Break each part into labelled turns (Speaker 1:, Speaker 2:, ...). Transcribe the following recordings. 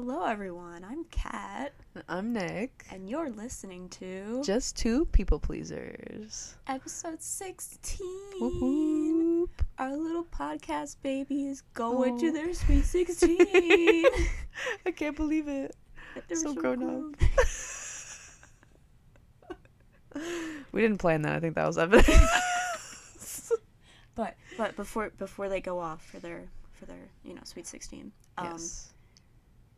Speaker 1: Hello, everyone. I'm Kat.
Speaker 2: I'm Nick.
Speaker 1: And you're listening to
Speaker 2: Just two people pleasers.
Speaker 1: episode 16.
Speaker 2: Whoop, whoop.
Speaker 1: Our little podcast baby is going to their sweet 16.
Speaker 2: I can't believe it.
Speaker 1: They're
Speaker 2: So
Speaker 1: so
Speaker 2: grown
Speaker 1: cool.
Speaker 2: up. We didn't plan that. I think that was evident.
Speaker 1: But before they go off for their sweet 16,
Speaker 2: Yes.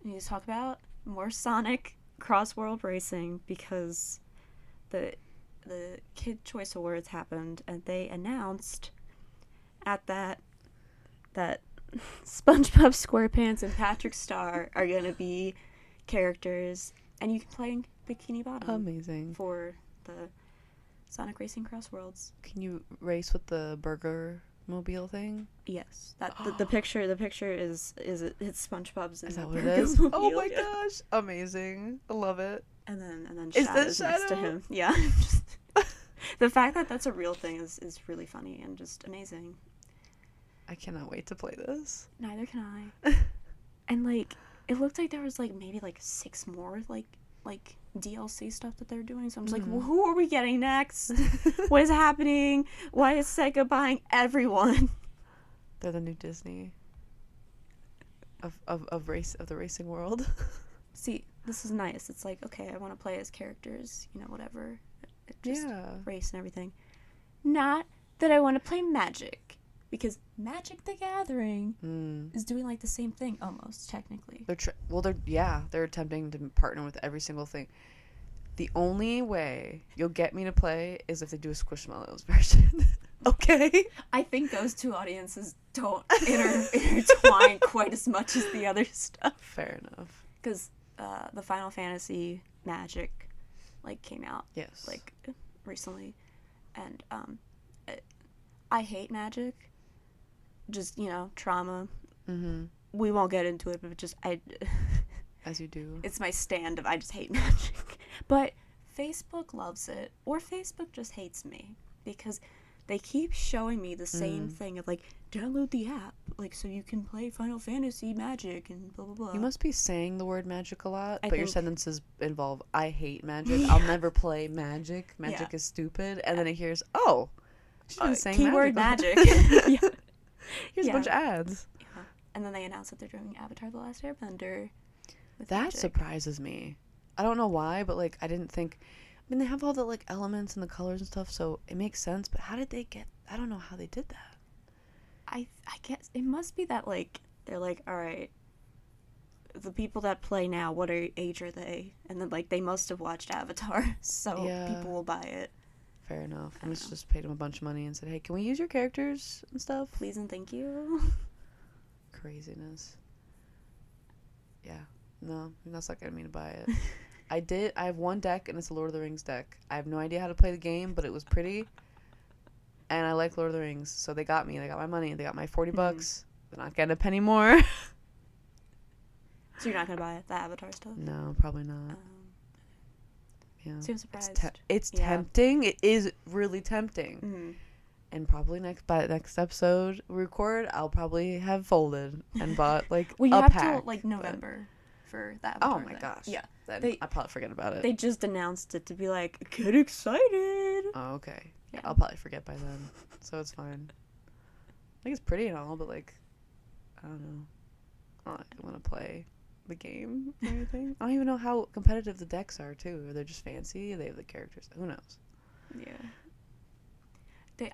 Speaker 1: we need to talk about more Sonic cross-world racing because the Kid Choice Awards happened and they announced at that SpongeBob SquarePants and Patrick Star are going to be characters and you can play Bikini Bottom.
Speaker 2: Amazing.
Speaker 1: For the Sonic Racing Cross Worlds.
Speaker 2: Can you race with the burger mobile thing?
Speaker 1: Yes. The picture is it's SpongeBob's.
Speaker 2: Is that what it is?
Speaker 1: Mobile.
Speaker 2: Oh my gosh. Amazing. I love it.
Speaker 1: And then
Speaker 2: Is
Speaker 1: Shadow's
Speaker 2: that
Speaker 1: next to
Speaker 2: Shadow?
Speaker 1: him. Yeah. Just, the fact that that's a real thing is really funny and just amazing.
Speaker 2: I cannot wait to play this.
Speaker 1: Neither can I. And it looked like there was maybe 6 more like DLC stuff that they're doing. So I'm just like, well, who are we getting next? What is happening? Why is Sega buying everyone?
Speaker 2: They're the new Disney of the racing world.
Speaker 1: See, this is nice. It's like, okay, I want to play as characters, whatever. Just race and everything. Not that I want to play Magic. Because Magic the Gathering is doing the same thing almost, technically.
Speaker 2: They're attempting to partner with every single thing. The only way you'll get me to play is if they do a Squishmallows version. Okay?
Speaker 1: I think those two audiences don't intertwine quite as much as the other stuff.
Speaker 2: Fair enough.
Speaker 1: Because the Final Fantasy Magic came out.
Speaker 2: Yes.
Speaker 1: Recently. And I hate Magic. Just, trauma.
Speaker 2: Mm-hmm.
Speaker 1: We won't get into it, but
Speaker 2: As you do.
Speaker 1: It's my stand of I just hate Magic. But Facebook loves it, or Facebook just hates me, because they keep showing me the same thing of, download the app, so you can play Final Fantasy Magic and blah, blah, blah.
Speaker 2: You must be saying the word magic a lot,
Speaker 1: I
Speaker 2: but your
Speaker 1: think-
Speaker 2: sentences involve, I hate magic, I'll never play magic, magic is stupid, and then it hears, she's been saying
Speaker 1: keyword
Speaker 2: magic.
Speaker 1: yeah.
Speaker 2: Here's a bunch of ads.
Speaker 1: Yeah. And then they announced that they're doing Avatar: The Last Airbender with
Speaker 2: That
Speaker 1: Magic.
Speaker 2: surprises me. I don't know why, but I didn't think. I mean, they have all the elements and the colors and stuff, so it makes sense. But how did they get? I don't know how they did that.
Speaker 1: I guess it must be that they're all right, the people that play now, what age are they? And then they must have watched Avatar, so people will buy it.
Speaker 2: Fair enough. I just paid them a bunch of money and said, hey, can we use your characters and stuff?
Speaker 1: Please and thank you.
Speaker 2: Craziness. Yeah. No, that's not getting me to buy it. I have one deck, and it's a Lord of the Rings deck. I have no idea how to play the game, but it was pretty. And I like Lord of the Rings, so they got me. They got my money. They got my $40. They're not getting a penny more.
Speaker 1: So you're not going to buy the Avatar stuff?
Speaker 2: No, probably not. Yeah.
Speaker 1: So I'm surprised.
Speaker 2: It's tempting. It is really tempting.
Speaker 1: Mm-hmm.
Speaker 2: And probably by the next episode we record, I'll probably have folded and bought
Speaker 1: well, you
Speaker 2: a
Speaker 1: have
Speaker 2: pack.
Speaker 1: till November for that.
Speaker 2: Oh my gosh.
Speaker 1: Yeah.
Speaker 2: Then I'll probably forget about it.
Speaker 1: They just announced it to be get excited.
Speaker 2: Oh, okay.
Speaker 1: Yeah.
Speaker 2: I'll probably forget by then. So it's fine. It's pretty and all, but I don't know. I don't want to play the game or anything. I don't even know how competitive the decks are too. Or they're just fancy. They have the characters. Who knows?
Speaker 1: Yeah.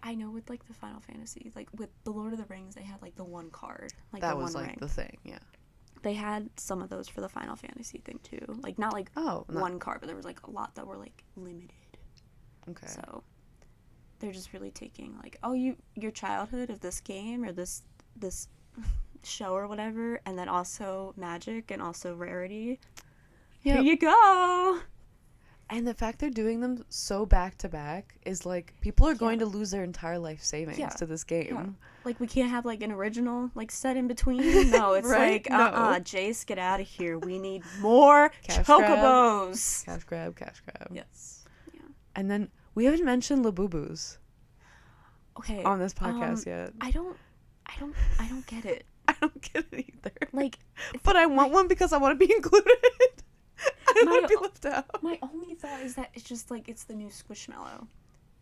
Speaker 1: I know with the Final Fantasy, with the Lord of the Rings, they had the one card,
Speaker 2: that
Speaker 1: the
Speaker 2: was
Speaker 1: one ring.
Speaker 2: The thing. Yeah.
Speaker 1: They had some of those for the Final Fantasy thing too. Not one card, but there was a lot that were limited.
Speaker 2: Okay.
Speaker 1: So they're just really taking your childhood of this game or this show or whatever, and then also magic and also rarity. Yep. Here you go.
Speaker 2: And the fact they're doing them so back to back is people are going to lose their entire life savings to this game.
Speaker 1: Yeah. We can't have an original set in between. No, it's
Speaker 2: right?
Speaker 1: Jace, get out of here. We need more chocobos.
Speaker 2: Cash grab.
Speaker 1: Yes. Yeah.
Speaker 2: And then we haven't mentioned Labubus.
Speaker 1: Okay.
Speaker 2: On this podcast yet.
Speaker 1: I don't get it.
Speaker 2: I don't get it either.
Speaker 1: Like,
Speaker 2: but I want one because I want to be included. I don't want to be left out.
Speaker 1: My only thought is that it's just like it's the new Squishmallow.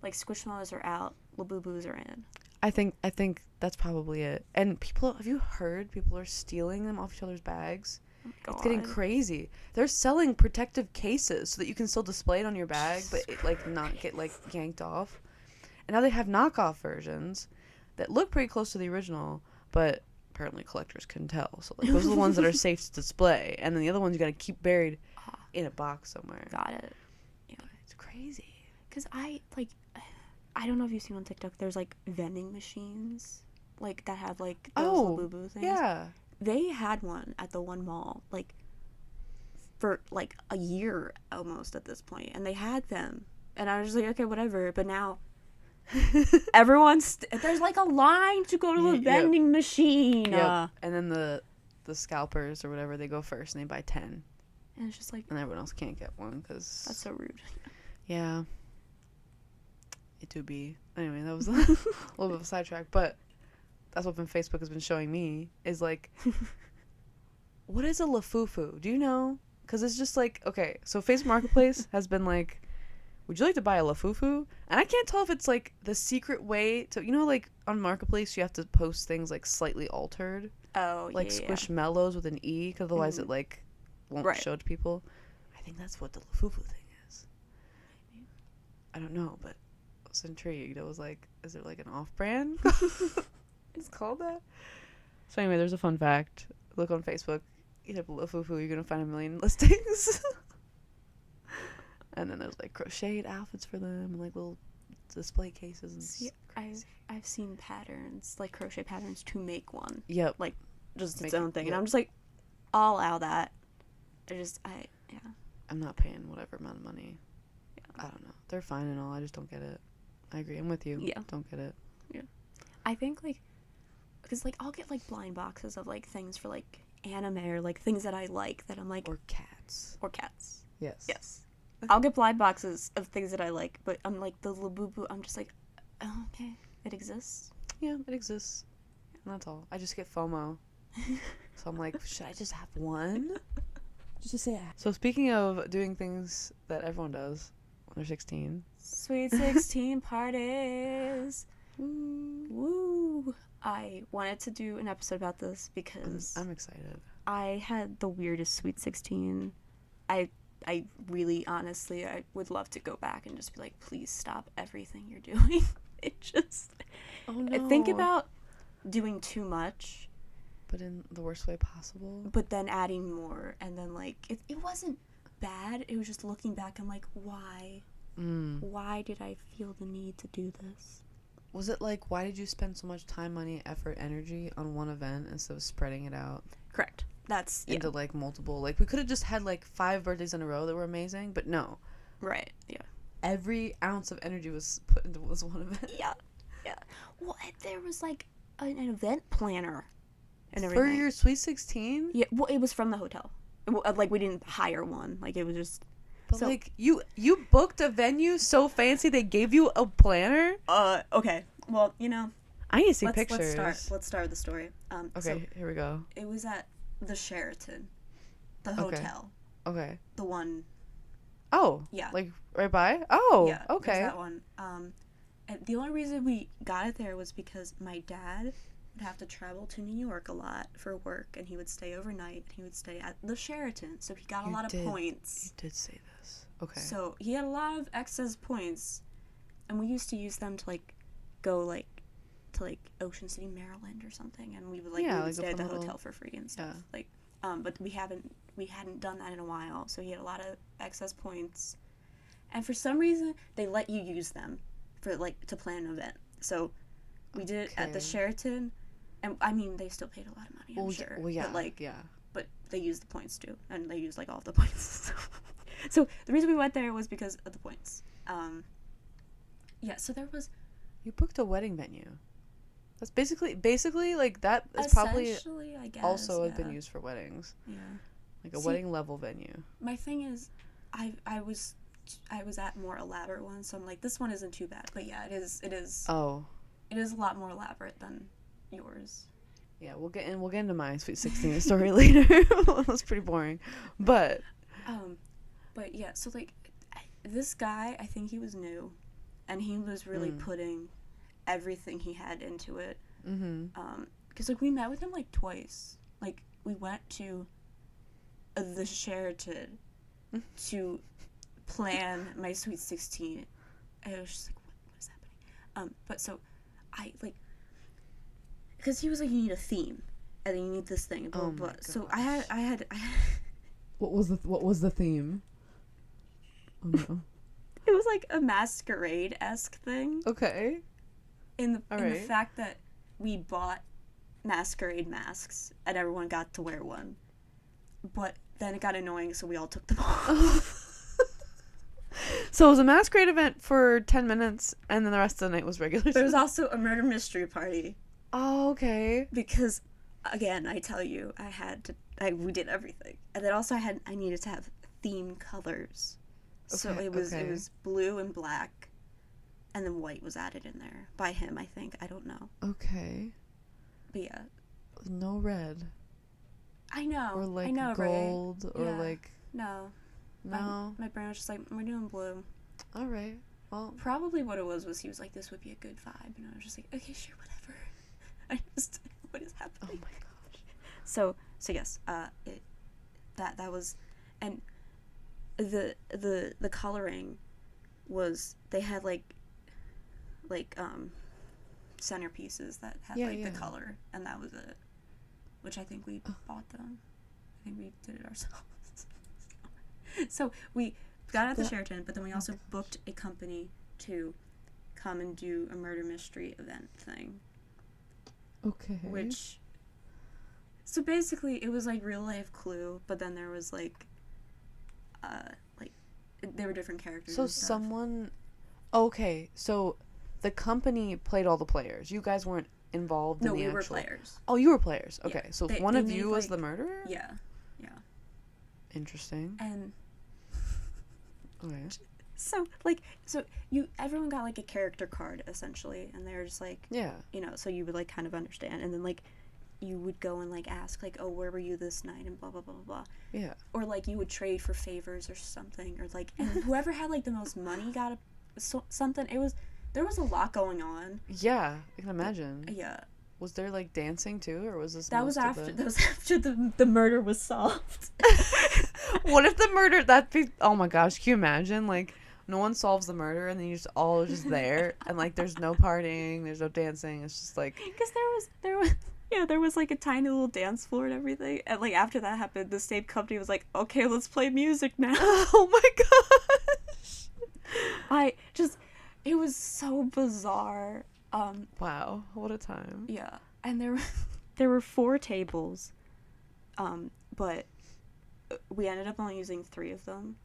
Speaker 1: Like Squishmallows are out, Labubu's are in.
Speaker 2: I think that's probably it. And have you heard people are stealing them off each other's bags? Oh my God. It's getting crazy. They're selling protective cases so that you can still display it on your bag, but it, like, not get like yanked off. And now they have knockoff versions that look pretty close to the original, but apparently collectors couldn't tell. So like, those are the ones that are safe to display, and then the other ones you got to keep buried in a box somewhere.
Speaker 1: Got it.
Speaker 2: Yeah, it's crazy.
Speaker 1: Cause I don't know if you've seen on TikTok. There's like vending machines, like that have like those Labubu things.
Speaker 2: Yeah.
Speaker 1: They had one at the one mall, like for like a year almost at this point, and they had them, and I was just like, okay, whatever. But now, there's like a line to go to a vending machine.
Speaker 2: Yep. And then the scalpers or whatever, they go first and they buy 10.
Speaker 1: And it's just like,
Speaker 2: and everyone else can't get one because
Speaker 1: that's so rude.
Speaker 2: Yeah. It do be. Anyway, that was a little bit of a sidetrack, but that's what Facebook has been showing me is like, what is a lafufu? Do you know? Because it's just like, okay, so Facebook Marketplace has been like, would you like to buy a lafufu? And I can't tell if it's like the secret way to, you know, like on Marketplace you have to post things like slightly altered.
Speaker 1: Oh,
Speaker 2: like squishmallows with an E, because otherwise it like won't show to people. I think that's what the lafufu thing is. Maybe. I don't know, but I was intrigued. I was like, is it like an off-brand? It's called that. So anyway, there's a fun fact. Look on Facebook. You have lafufu, you're gonna find a million listings. And then there's like crocheted outfits for them and like little display cases and
Speaker 1: See, I've seen patterns, like crochet patterns to make one.
Speaker 2: Yep.
Speaker 1: Like just its own thing. Yep. And I'm just like, I'll allow that.
Speaker 2: I'm not paying whatever amount of money. Yeah. I don't know. They're fine and all. I just don't get it. I agree. I'm with you. Yeah. Don't get it.
Speaker 1: Yeah. I think like, because like I'll get like blind boxes of like things for like anime or like things that I like that I'm like.
Speaker 2: Or cats.
Speaker 1: Yes. Yes. I'll get blind boxes of things that I like, but I'm like the Labubu. I'm just like, oh, okay, it exists.
Speaker 2: Yeah, it exists. And that's all. I just get FOMO. So I'm like, should I just have one? Just to say. So speaking of doing things that everyone does when they're 16.
Speaker 1: Sweet 16 parties. Woo. Woo. I wanted to do an episode about this because
Speaker 2: I'm excited.
Speaker 1: I had the weirdest Sweet 16. I really, honestly, I would love to go back and just be like, please stop everything you're doing. It just... Oh, no. Think about doing too much.
Speaker 2: But in the worst way possible.
Speaker 1: But then adding more. And then, like, it wasn't bad. It was just looking back, I'm like, why? Why did I feel the need to do this?
Speaker 2: Was it like, why did you spend so much time, money, effort, energy on one event instead of spreading it out?
Speaker 1: Correct. That's
Speaker 2: into like multiple, like we could have just had like 5 birthdays in a row that were amazing, but no.
Speaker 1: Right. Yeah.
Speaker 2: Every ounce of energy was put into this one event.
Speaker 1: Yeah. Well, there was like an event planner and everything
Speaker 2: for your Sweet 16.
Speaker 1: Yeah. Well, it was from the hotel. Like we didn't hire one. Like it was just.
Speaker 2: But so, like you booked a venue so fancy they gave you a planner.
Speaker 1: Okay. Well, you know.
Speaker 2: I need to see pictures.
Speaker 1: Let's start with the story.
Speaker 2: Okay. So here we go.
Speaker 1: It was at the Sheraton, the hotel.
Speaker 2: Okay.
Speaker 1: The one.
Speaker 2: Oh.
Speaker 1: Yeah.
Speaker 2: Like right by? Oh.
Speaker 1: Yeah.
Speaker 2: Okay.
Speaker 1: That one. And the only reason we got it there was because my dad would have to travel to New York a lot for work, and he would stay overnight. He would stay at the Sheraton, so he got a lot of points.
Speaker 2: You did say this. Okay.
Speaker 1: So he had a lot of excess points, and we used to use them to like go like to like Ocean City, Maryland or something, and we would we would stay at the hotel for free and stuff. Like, but we hadn't done that in a while, so he had a lot of excess points, and for some reason they let you use them for like to plan an event. So we did it at the Sheraton, and I mean they still paid a lot of money, I'm sure.
Speaker 2: Well, yeah,
Speaker 1: but but they used the points too, and they used like all of the points. So the reason we went there was because of the points. So there was.
Speaker 2: You booked a wedding venue. That's basically like that is probably
Speaker 1: I guess,
Speaker 2: also have been used for weddings. Yeah. Like a wedding level venue.
Speaker 1: My thing is, I was at more elaborate ones, so I'm like, this one isn't too bad. But yeah, it is. Oh. It is a lot more elaborate than yours.
Speaker 2: Yeah, we'll get into my Sweet 16 story later. It was pretty boring. But
Speaker 1: yeah, so like this guy, I think he was new, and he was really putting everything he had into it. Because like we met with him like twice. Like we went to the Sheraton to plan my Sweet 16. And I was just like, what is happening? But so I like, because he was like, you need a theme, and then you need this thing, blah blah blah. So I had.
Speaker 2: What was the theme? Oh no.
Speaker 1: It was like a masquerade-esque thing.
Speaker 2: Okay.
Speaker 1: In the fact that we bought masquerade masks and everyone got to wear one, but then it got annoying, so we all took them off.
Speaker 2: So it was a masquerade event for 10 minutes, and then the rest of the night was regular.
Speaker 1: There was also a murder mystery party.
Speaker 2: Oh, okay.
Speaker 1: Because, again, I tell you, we did everything, and then also I needed to have theme colors. Okay, so it was blue and black, and then white was added in there by him, I think. I don't know.
Speaker 2: Okay.
Speaker 1: But yeah.
Speaker 2: No red.
Speaker 1: I know.
Speaker 2: Or like gold, right? Or like.
Speaker 1: No.
Speaker 2: No.
Speaker 1: My brain was just like, we're doing blue.
Speaker 2: All right. Well.
Speaker 1: Probably what it was he was like, this would be a good vibe, and I was just like, okay, sure, whatever. What is happening?
Speaker 2: Oh my gosh.
Speaker 1: So yes, that was, and the coloring was, they had like centerpieces that had the color, and that was it, which I think we bought them. I think we did it ourselves. So we got at the Sheraton, but then we also booked a company to come and do a murder mystery event thing. Okay. So basically it was like real life Clue, but then there was like there were different characters.
Speaker 2: So someone, okay, so the company played all the players. You guys weren't involved in the actual... No, we were players. Oh, you were players. Okay, yeah. So one of you was the murderer?
Speaker 1: Yeah.
Speaker 2: Interesting.
Speaker 1: And...
Speaker 2: Okay.
Speaker 1: So everyone got like a character card essentially, and they were just like, so you would like kind of understand, and then like you would go and like ask like, oh, where were you this night, and blah blah blah blah blah. Yeah. Or like you would trade for favors or something, or like, and whoever had like the most money got something. There was a lot going on.
Speaker 2: Yeah, I can imagine.
Speaker 1: Yeah.
Speaker 2: Was there like dancing too, or was this?
Speaker 1: That was after the murder was solved.
Speaker 2: What if the murder? Oh my gosh! Can you imagine? Like, no one solves the murder, and then you just all are just there, and like there's no partying, there's no dancing. It's just like, because there was like a tiny little dance floor and everything, and like after that happened, the same company was like, okay, let's play music now. Oh my gosh!
Speaker 1: It was so bizarre.
Speaker 2: Wow, what a time.
Speaker 1: Yeah, and there were 4 tables, but we ended up only using 3 of them,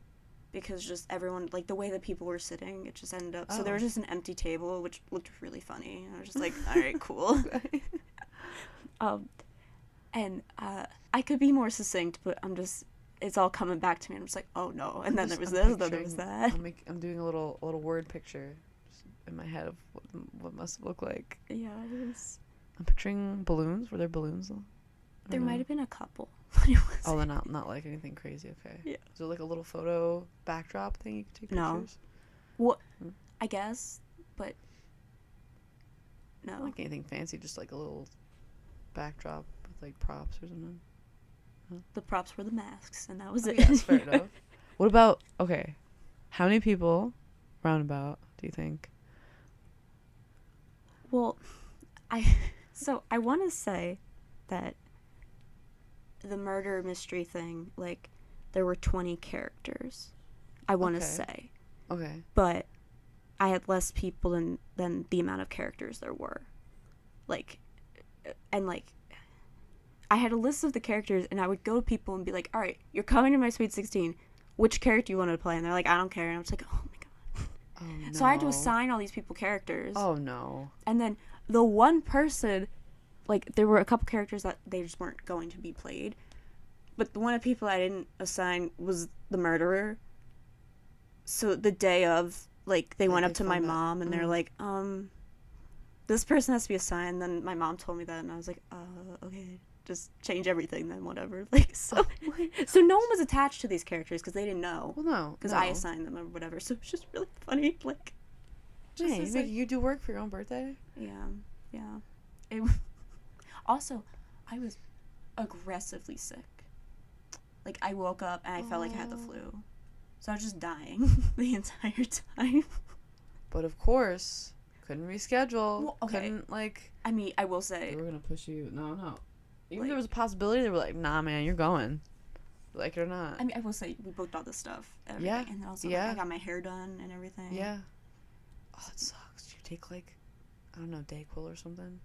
Speaker 1: because just everyone, like the way that people were sitting, it just ended up, so there was just an empty table, which looked really funny, and I was just like, alright, cool. And I could be more succinct, but it's all coming back to me, and I'm just like, oh no, and then there was this, and then there was that.
Speaker 2: I'm doing a little word picture in my head of what must look like.
Speaker 1: Yeah, it was.
Speaker 2: I'm picturing balloons. Were there balloons?
Speaker 1: There might have been a couple.
Speaker 2: Oh, they're not like anything crazy. Okay.
Speaker 1: Yeah.
Speaker 2: Is there like a little photo backdrop thing you can take pictures?
Speaker 1: No. Well, I guess, but no.
Speaker 2: Not like anything fancy, just like a little backdrop with like props or something. Huh?
Speaker 1: The props were the masks, and that was it.
Speaker 2: Yes, fair enough. What about, okay, how many people, roundabout, do you think?
Speaker 1: Well, I want to say that the murder mystery thing, like, there were 20 characters, I want to say.
Speaker 2: Okay.
Speaker 1: But I had less people than the amount of characters there were. Like, and, like, I had a list of the characters, and I would go to people and be like, all right, you're coming to my Sweet 16. Which character do you want to play? And they're like, I don't care. And I'm just like, oh, my God.
Speaker 2: Oh, no.
Speaker 1: So I had to assign all these people characters.
Speaker 2: Oh, no.
Speaker 1: And then the one person, like, there were a couple characters that they just weren't going to be played. But the one of the people I didn't assign was the murderer. So the day of, like, they went up to my mom, and they're like, this person has to be assigned. Then my mom told me that, and I was like, okay, just change everything then, whatever. Like, so no one was attached to these characters because they didn't know.
Speaker 2: Well, no,
Speaker 1: because I assigned them or whatever. So it's just really funny. Like,
Speaker 2: just you do work for your own birthday.
Speaker 1: Yeah. Also, I was aggressively sick. Like, I woke up and I felt like I had the flu. So I was just dying the entire time.
Speaker 2: But of course, couldn't reschedule.
Speaker 1: Well, okay.
Speaker 2: Couldn't, like...
Speaker 1: I mean, I will say...
Speaker 2: They were going to push you. No. Even if there was a possibility, they were like, nah, man, you're going. Like it or not.
Speaker 1: I mean, I will say, we booked all this stuff. Yeah. And also, like, I got my hair done and everything.
Speaker 2: Yeah. Oh, that sucks. Did you take, like, I don't know, Dayquil or something?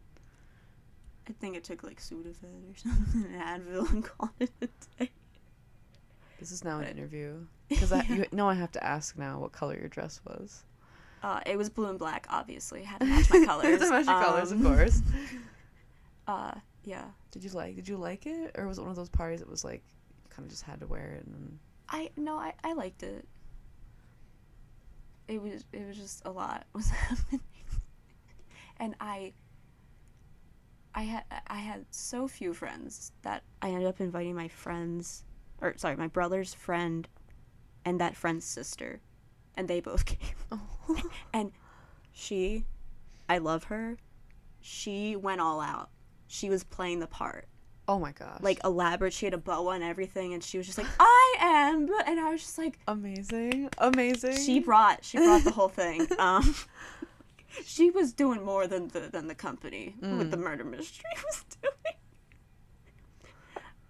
Speaker 1: I think it took, like, Sudafed or something, an Advil, and called it a day.
Speaker 2: This is now an interview. Because I have to ask now what color your dress was.
Speaker 1: It was blue and black, obviously. I had to match my colors.
Speaker 2: To match your colors, of course.
Speaker 1: Yeah.
Speaker 2: Did you like it? Or was it one of those parties that was like, you kind of just had to wear it? And
Speaker 1: I liked it. It was just a lot was happening. And I had so few friends that I ended up inviting my brother's friend and that friend's sister, and they both came. Oh. And I love her. She went all out. She was playing the part.
Speaker 2: Oh my gosh.
Speaker 1: Like, elaborate. She had a boa and everything, and she was just like, I am, and I was just like,
Speaker 2: amazing. She
Speaker 1: brought the whole thing. She was doing more than the company with the murder mystery was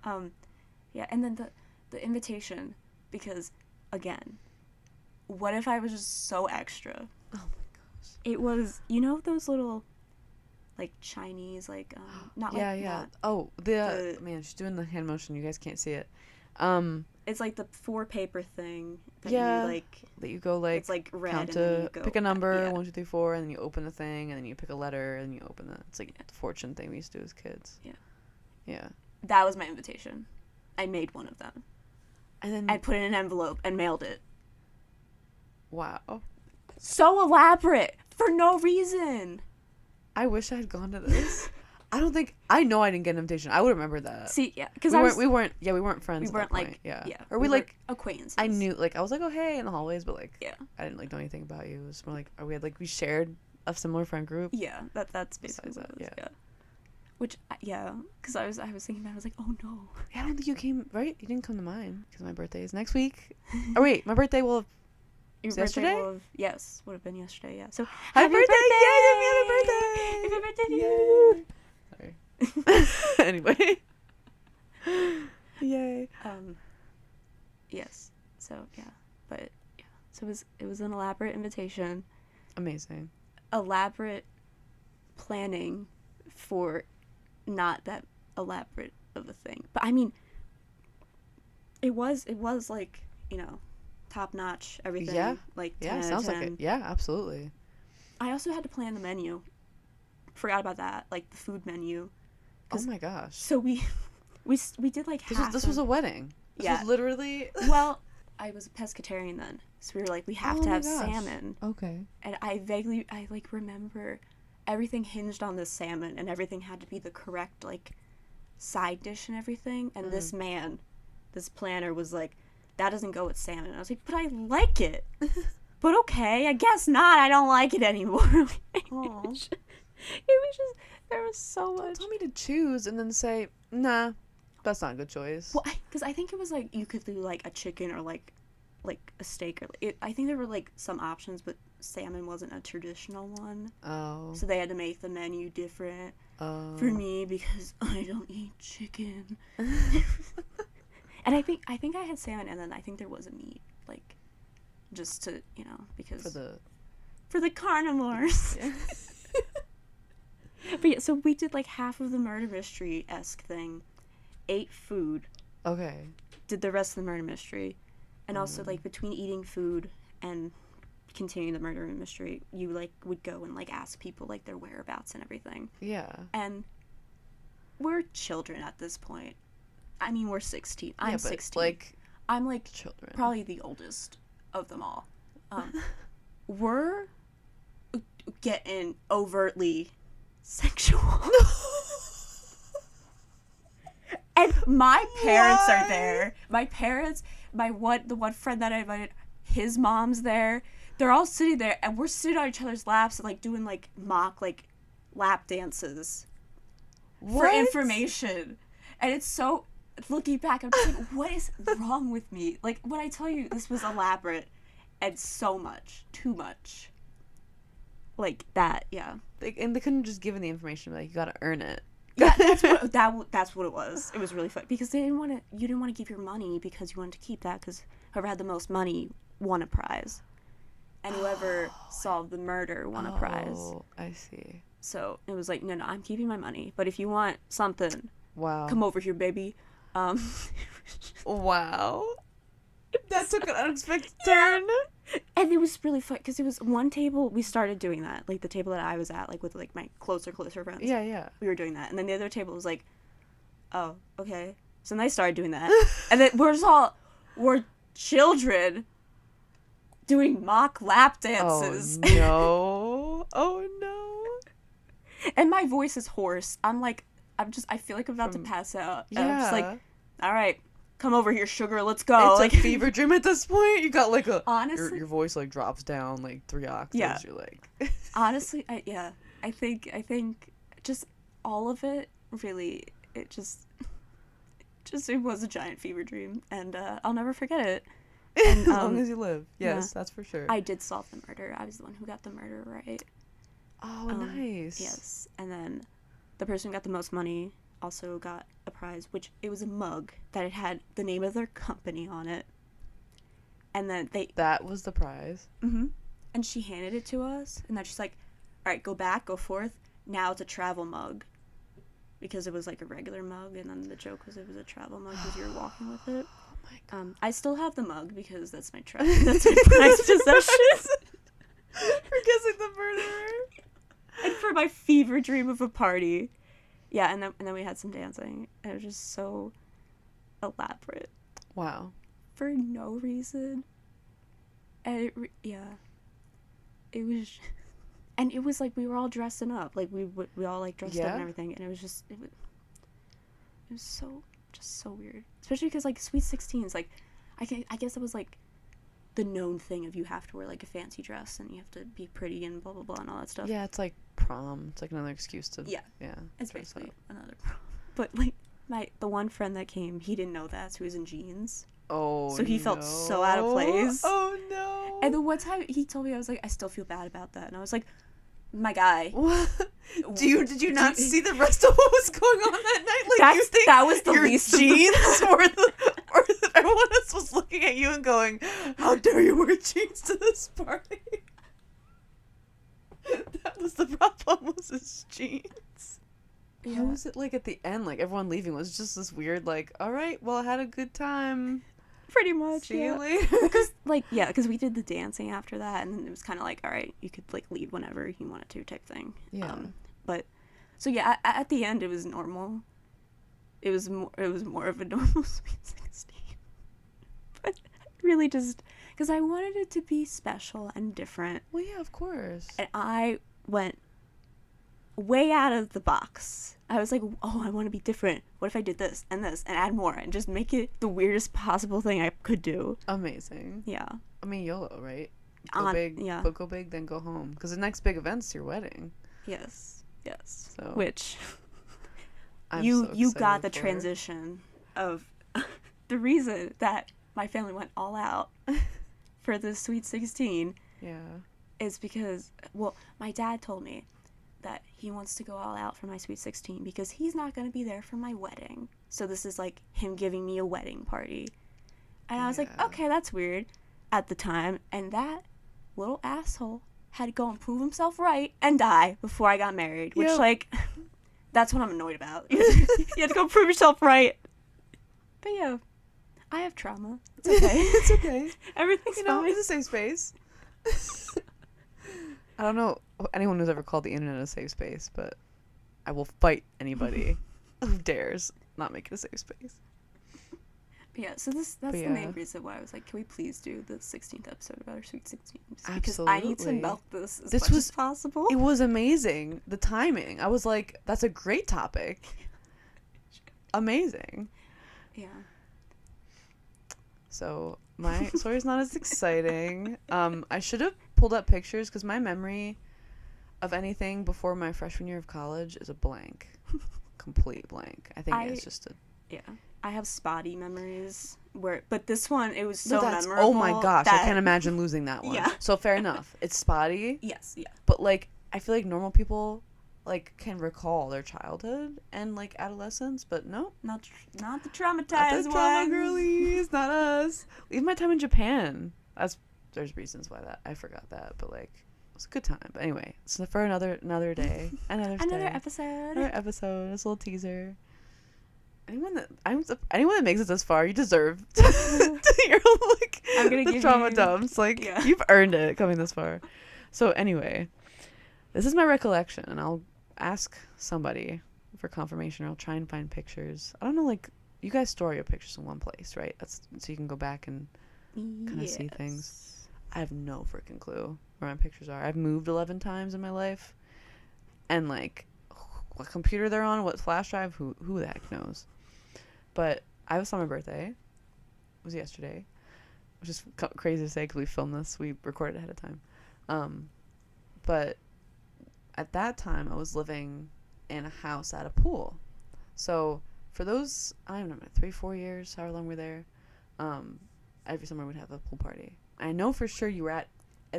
Speaker 1: doing. Yeah, and then the invitation, because again, what if I was just so extra?
Speaker 2: Oh my gosh.
Speaker 1: It was, those little, like, Chinese, like, not like that.
Speaker 2: Yeah. Oh, man, she's doing the hand motion. You guys can't see it.
Speaker 1: It's like the 4 paper thing that
Speaker 2: you go, like,
Speaker 1: it's like red,
Speaker 2: count
Speaker 1: and then you
Speaker 2: to
Speaker 1: go,
Speaker 2: pick a number, 1, 2, 3, 4, and then you open the thing, and then you pick a letter, and you open it's like the fortune thing we used to do as kids. Yeah.
Speaker 1: That was my invitation. I made one of them. And then I put it in an envelope and mailed it.
Speaker 2: Wow.
Speaker 1: So elaborate for no reason.
Speaker 2: I wish I had gone to this. I know I didn't get an invitation. I would remember that.
Speaker 1: See, yeah, because
Speaker 2: we weren't friends.
Speaker 1: We weren't like,
Speaker 2: or we like
Speaker 1: acquaintances.
Speaker 2: I knew, like, I was like, oh hey, in the hallways, but like,
Speaker 1: I
Speaker 2: didn't like know anything about you. It was more like, we shared a similar friend group.
Speaker 1: Yeah, that's basically what it was. Yeah. Which, because I was thinking about it, I was like, oh no.
Speaker 2: Yeah, I don't think you came, right? You didn't come to mine, because my birthday is next week. Oh wait, my birthday will have... yesterday?
Speaker 1: Would have been yesterday, yeah. So,
Speaker 2: happy birthday!
Speaker 1: Yay, happy birthday!
Speaker 2: Happy birthday! Sorry. Anyway. Yay.
Speaker 1: Yes. So, yeah. But, yeah. So it was an elaborate invitation.
Speaker 2: Amazing.
Speaker 1: Elaborate planning for not that elaborate of a thing. But I mean, it was like, top notch, everything.
Speaker 2: Yeah.
Speaker 1: Like
Speaker 2: 10 sounds 10. Like it. Yeah, absolutely.
Speaker 1: I also had to plan the menu. Forgot about that, like the food menu.
Speaker 2: Oh my gosh.
Speaker 1: So we did like half.
Speaker 2: This was a wedding. This was literally.
Speaker 1: Well, I was a pescatarian then, so we were like, we have to have salmon.
Speaker 2: Okay.
Speaker 1: And I remember everything hinged on the salmon, and everything had to be the correct, like, side dish and everything. And this planner was like, that doesn't go with salmon. And I was like, but I like it. But okay, I guess not. I don't like it anymore. It was just, there was so much.
Speaker 2: Don't tell me to choose and then say, nah, that's not a good choice.
Speaker 1: Well, because I think it was like, you could do like a chicken or like a steak. I think there were like some options, but salmon wasn't a traditional one.
Speaker 2: Oh.
Speaker 1: So they had to make the menu different for me because I don't eat chicken. And I think I had salmon, and then I think there was a meat, like, just to, because for the carnivores. Yeah. But yeah, so we did like half of the murder mystery-esque thing, ate food.
Speaker 2: Okay.
Speaker 1: Did the rest of the murder mystery, and also like between eating food and continuing the murder mystery, you like would go and like ask people like their whereabouts and everything.
Speaker 2: Yeah.
Speaker 1: And we're children at this point. I mean, we're 16. I'm 16.
Speaker 2: Like,
Speaker 1: I'm like
Speaker 2: children.
Speaker 1: Probably the oldest of them all. We're getting overtly sexual. And my parents are there. My parents, the one friend that I invited, his mom's there. They're all sitting there, and we're sitting on each other's laps and, like, doing, like, mock, like, lap dances. For information. And it's so, looking back, I'm just like, what is wrong with me? Like, when I tell you this was elaborate and so much, too much. Like, that, yeah.
Speaker 2: And they couldn't just give him the information, like, you gotta earn it.
Speaker 1: Yeah, that's what it was. It was really fun because you didn't want to give your money because you wanted to keep that because whoever had the most money won a prize, and whoever solved the murder won a prize.
Speaker 2: Oh, I see.
Speaker 1: So it was like, no, I'm keeping my money, but if you want something,
Speaker 2: wow,
Speaker 1: come over here, baby.
Speaker 2: Wow, that took an unexpected turn.
Speaker 1: And it was really fun because it was one table we started doing that, like the table that I was at, like with like my closer friends.
Speaker 2: Yeah.
Speaker 1: We were doing that, and then the other table was like, oh, okay. So then they started doing that, and then we're children doing mock lap dances.
Speaker 2: Oh no! Oh no!
Speaker 1: And my voice is hoarse. I feel like I'm about to pass out.
Speaker 2: Yeah.
Speaker 1: And I'm just like, all right. Come over here, sugar. Let's go.
Speaker 2: It's like a fever dream at this point. You got like
Speaker 1: honestly,
Speaker 2: your voice like drops down like 3 octaves.
Speaker 1: Yeah.
Speaker 2: You're like,
Speaker 1: honestly, I think just all of it really. It just it was a giant fever dream, and I'll never forget it. And,
Speaker 2: as long as you live, yes, that's for sure.
Speaker 1: I did solve the murder. I was the one who got the murder right.
Speaker 2: Oh, nice.
Speaker 1: Yes, and then the person who got the most money also got a prize, which it was a mug that it had the name of their company on it, and then
Speaker 2: that was the prize.
Speaker 1: Mm-hmm. And she handed it to us, and then she's like, all right, go forth, now it's a travel mug, because it was like a regular mug, and then the joke was it was a travel mug because you were walking with it.
Speaker 2: Oh my god.
Speaker 1: I still have the mug because that's my that's my prized possession.
Speaker 2: For guessing the murderer.
Speaker 1: And for my fever dream of a party. Yeah, and then we had some dancing, and it was just so elaborate.
Speaker 2: Wow.
Speaker 1: For no reason. And it was, and it was like we were all dressing up, like we all like dressed up and everything, and it was so weird, especially because like Sweet 16s, like I guess it was like the known thing of you have to wear like a fancy dress and you have to be pretty and blah blah blah and all that stuff.
Speaker 2: Yeah, it's like prom. It's like another excuse to
Speaker 1: it's basically another prom. But like the one friend that came, he didn't know that, so he was in jeans.
Speaker 2: Oh,
Speaker 1: so he felt so out of place.
Speaker 2: Oh no.
Speaker 1: And the one time he told me, I was like, I still feel bad about that, and I was like, my guy,
Speaker 2: did you not see the rest of what was going on that night? Like, you think
Speaker 1: that was the
Speaker 2: your
Speaker 1: least
Speaker 2: jeans or everyone else was looking at you and going, how dare you wear jeans to this party? That was the problem, was his jeans. Yeah. How was it like at the end? Like everyone leaving was just this weird like, all right, well, I had a good time.
Speaker 1: Pretty much.
Speaker 2: See you later.
Speaker 1: Because we did the dancing after that, and then it was kind of like, all right, you could like leave whenever you wanted to, type thing.
Speaker 2: Yeah.
Speaker 1: But so yeah, at the end it was normal. It was more of a normal Sweet 16. But really just because I wanted it to be special and different.
Speaker 2: Well, yeah, of course.
Speaker 1: And I went way out of the box. I was like, oh, I want to be different. What if I did this and add more and just make it the weirdest possible thing I could do?
Speaker 2: Amazing.
Speaker 1: Yeah.
Speaker 2: I mean, YOLO, right? Go big, but go big, then go home. Because the next big event's your wedding.
Speaker 1: Yes. So which
Speaker 2: I'm
Speaker 1: you got the transition of the reason that my family went all out for the Sweet 16.
Speaker 2: Yeah.
Speaker 1: Is because my dad told me that he wants to go all out for my Sweet 16 because he's not going to be there for my wedding. So this is like him giving me a wedding party. And I was like, okay, that's weird at the time. And that little asshole had to go and prove himself right and die before I got married. Which, like, that's what I'm annoyed about. You had to go prove yourself right. But yeah, I have trauma. It's okay.
Speaker 2: It's okay.
Speaker 1: Everything's fine.
Speaker 2: It's a safe space. I don't know anyone who's ever called the internet a safe space, but I will fight anybody who dares not make it a safe space.
Speaker 1: Yeah, so that's the main reason why I was like, can we please do the 16th episode about our Sweet 16?
Speaker 2: Absolutely.
Speaker 1: Because I need to milk this as much as possible.
Speaker 2: It was amazing. The timing. I was like, that's a great topic. Amazing.
Speaker 1: Yeah.
Speaker 2: So my story's not as exciting. I should have pulled up pictures because my memory of anything before my freshman year of college is a blank. Complete blank. I think it's just a...
Speaker 1: Yeah. I have spotty memories but this one, it was so memorable.
Speaker 2: Oh my gosh, I can't imagine losing that one.
Speaker 1: Yeah.
Speaker 2: So fair enough. It's spotty.
Speaker 1: Yes, yeah.
Speaker 2: But like, I feel like normal people like can recall their childhood and like adolescence, but no,
Speaker 1: not the traumatized
Speaker 2: trauma girlies, not us. Even my time in Japan. There's reasons why I forgot that, but like it was a good time. But anyway, it's for another day, another
Speaker 1: episode.
Speaker 2: This little teaser. Anyone that makes it this far, you deserve to hear like
Speaker 1: I'm gonna give
Speaker 2: trauma dumps. Like you've earned it coming this far. So anyway, this is my recollection, and I'll ask somebody for confirmation, or I'll try and find pictures. I don't know, like you guys store your pictures in one place, right? That's so you can go back and kind of see things. I have no freaking clue where my pictures are. I've moved 11 times in my life, and like what computer they're on, what flash drive, who the heck knows. But I was on my birthday. It was yesterday, which is crazy to say because we filmed this. We recorded ahead of time. But at that time, I was living in a house at a pool. So for those, I don't know, 3-4 years, however long we're there, every summer we'd have a pool party. I know for sure you were at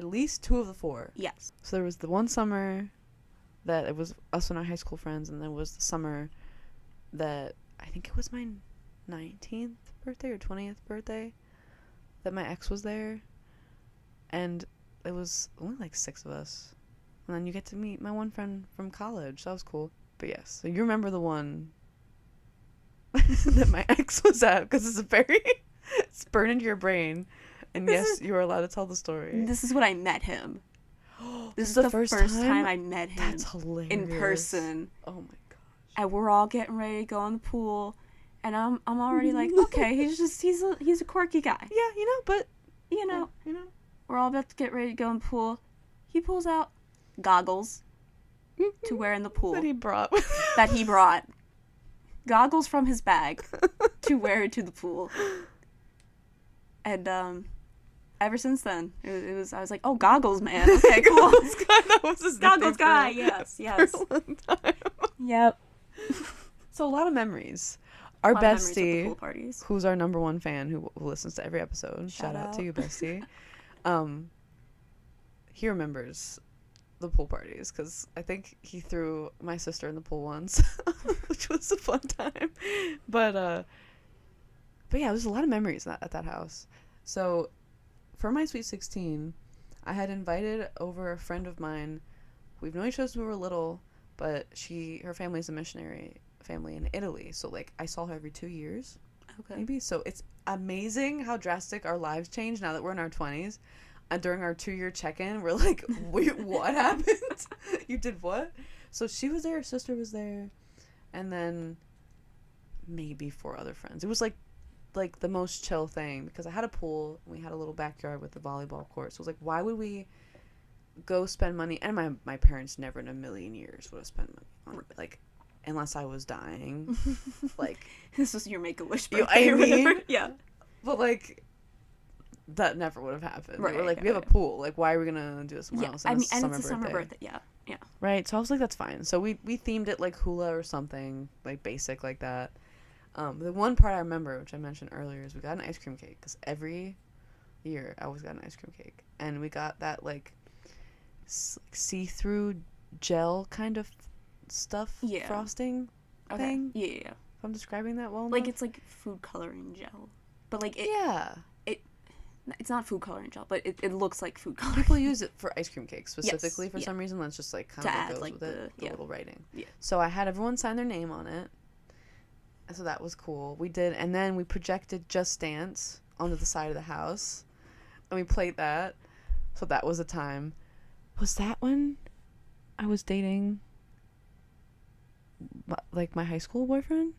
Speaker 2: least 2 of the 4.
Speaker 1: Yes.
Speaker 2: So there was the one summer that it was us and our high school friends, and there was the summer that I think it was my 19th birthday or 20th birthday that my ex was there, and it was only like 6 of us, and then you get to meet my one friend from college. That was cool. But yes, so you remember the one that my ex was at because it's burned into your brain, and yes, you are allowed to tell the story.
Speaker 1: This is when I met him. This is the first time I met him.
Speaker 2: That's hilarious.
Speaker 1: In person.
Speaker 2: Oh my gosh.
Speaker 1: And we're all getting ready to go in the pool, and I'm already like, okay, he's a quirky guy.
Speaker 2: Yeah, but
Speaker 1: we're all about to get ready to go in the pool. He pulls out goggles to wear in the pool.
Speaker 2: That he brought.
Speaker 1: Goggles from his bag to wear into the pool. And ever since then, it was I was like, oh, goggles, man. Okay, cool.
Speaker 2: Goggles guy, that was his
Speaker 1: Goggles guy, yes.
Speaker 2: For a long time.
Speaker 1: Yep.
Speaker 2: So a lot of memories. Our bestie,
Speaker 1: pool parties.
Speaker 2: Who's our number 1 fan, who listens to every episode. Shout out to you, bestie. He remembers the pool parties because I think he threw my sister in the pool once, which was a fun time. But yeah, there's a lot of memories at that house. So for my Sweet 16, I had invited over a friend of mine. We've known each other since we were little, but her family's a missionary family in Italy. So like I saw her every 2 years. Okay. Maybe. So it's amazing how drastic our lives change now that we're in our 20s. And during our 2-year check-in, we're like, wait, what happened? You did what? So she was there, her sister was there, and then maybe 4 other friends. It was like the most chill thing because I had a pool and we had a little backyard with the volleyball court. So it was like, why would we go spend money? And my parents never in a million years would have spent money on it, like, unless I was dying. Like,
Speaker 1: this was your Make-A-Wish birthday or whatever. Yeah.
Speaker 2: But like, that never would have happened.
Speaker 1: Right.
Speaker 2: We're like, we have a pool. Like, why are we gonna do this somewhere else?
Speaker 1: I mean, and it's a summer birthday. Yeah. Yeah.
Speaker 2: Right. So I was like, that's fine. So we themed it like hula or something, like basic like that. The one part I remember, which I mentioned earlier, is we got an ice cream cake because every year I always got an ice cream cake, and we got that like see-through gel kind of stuff, frosting thing.
Speaker 1: Yeah.
Speaker 2: If I'm describing that well enough.
Speaker 1: Like it's like food coloring gel, but like it.
Speaker 2: Yeah.
Speaker 1: It's not food coloring gel, but it looks like food coloring.
Speaker 2: People use it for ice cream cakes specifically for some reason. That's just like kind of goes
Speaker 1: like
Speaker 2: with it, the little writing.
Speaker 1: Yeah.
Speaker 2: So I had everyone sign their name on it. So that was cool. We did, and then we projected Just Dance onto the side of the house, and we played that. So that was a time. Was that when I was dating, like, my high school boyfriend?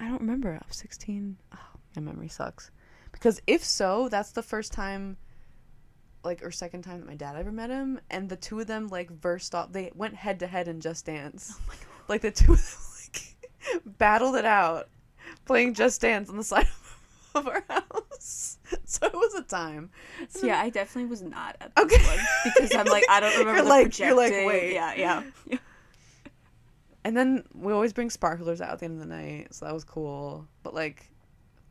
Speaker 2: I don't remember. I was 16. Oh, my memory sucks. Because if so, that's the first time, like, or second time that my dad ever met him, and the two of them, like, versed off. They went head to head in Just Dance.
Speaker 1: Oh my God.
Speaker 2: Like, the two of them, like, battled it out, playing Just Dance on the side of our house. So it was a time.
Speaker 1: So yeah, I definitely was not at this one because I'm like, I don't remember
Speaker 2: You're
Speaker 1: the
Speaker 2: like,
Speaker 1: projecting.
Speaker 2: you're like, wait.
Speaker 1: Yeah.
Speaker 2: And then we always bring sparklers out at the end of the night, so that was cool. But, like,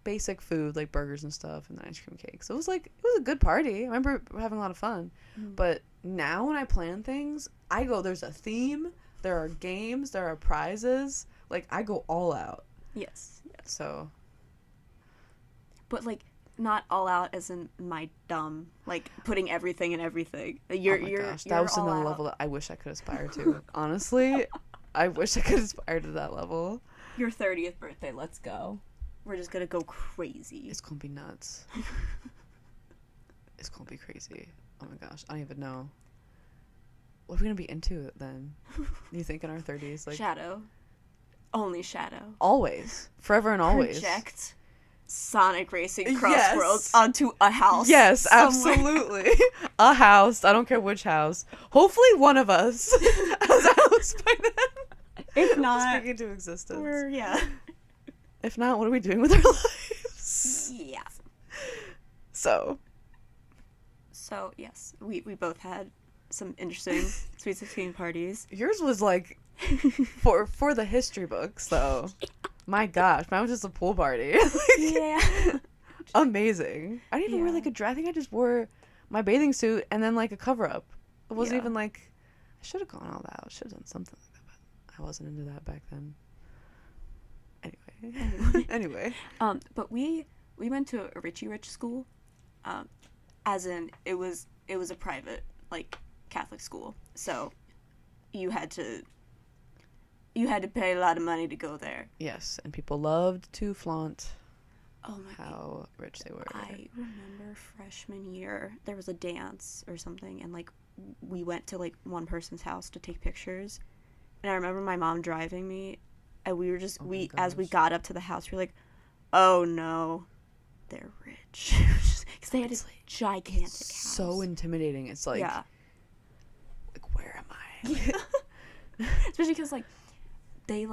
Speaker 2: basic food, like burgers and stuff, and then ice cream cakes. So it was a good party. I remember having a lot of fun. But now when I plan things, I go, there's a theme, there are games, there are prizes. Like, I go all out.
Speaker 1: Yes.
Speaker 2: So.
Speaker 1: But, like, not all out as in my dumb, like, putting everything in everything. You're
Speaker 2: Gosh, that was another level that I wish I could aspire to. Honestly, I wish I could aspire to that level.
Speaker 1: Your 30th birthday, let's go. We're just gonna go crazy.
Speaker 2: It's gonna be nuts. It's gonna be crazy. Oh my gosh, I don't even know. What are we gonna be into then? You think in our 30s? Like,
Speaker 1: Shadow. Only Shadow.
Speaker 2: Always. Forever and always.
Speaker 1: Project Sonic Racing Crossworlds onto a house.
Speaker 2: Yes,
Speaker 1: somewhere.
Speaker 2: absolutely. A house. I don't care which house. Hopefully one of us has a house by then.
Speaker 1: If not,
Speaker 2: speaking to existence. If not, what are we doing with our lives?
Speaker 1: Yeah.
Speaker 2: So
Speaker 1: yes, we both had some interesting Sweet 16 parties.
Speaker 2: Yours was like for the history books, though. My gosh, mine was just a pool party.
Speaker 1: Yeah.
Speaker 2: Amazing. I didn't even wear like a dress. I think I just wore my bathing suit and then like a cover up. It wasn't even like, I should have gone all out. I should have done something like that, but I wasn't into that back then. Anyway.
Speaker 1: But we went to a Richie Rich school, as in it was a private, like, Catholic school. So you had to pay a lot of money to go there.
Speaker 2: Yes, and people loved to flaunt how rich they were.
Speaker 1: I remember freshman year there was a dance or something, and like we went to like one person's house to take pictures, and I remember my mom driving me, and we were just as we got up to the house, we were like, oh no, they're rich, because they had this gigantic house.
Speaker 2: So intimidating. It's like, like, where am I?
Speaker 1: Especially because like they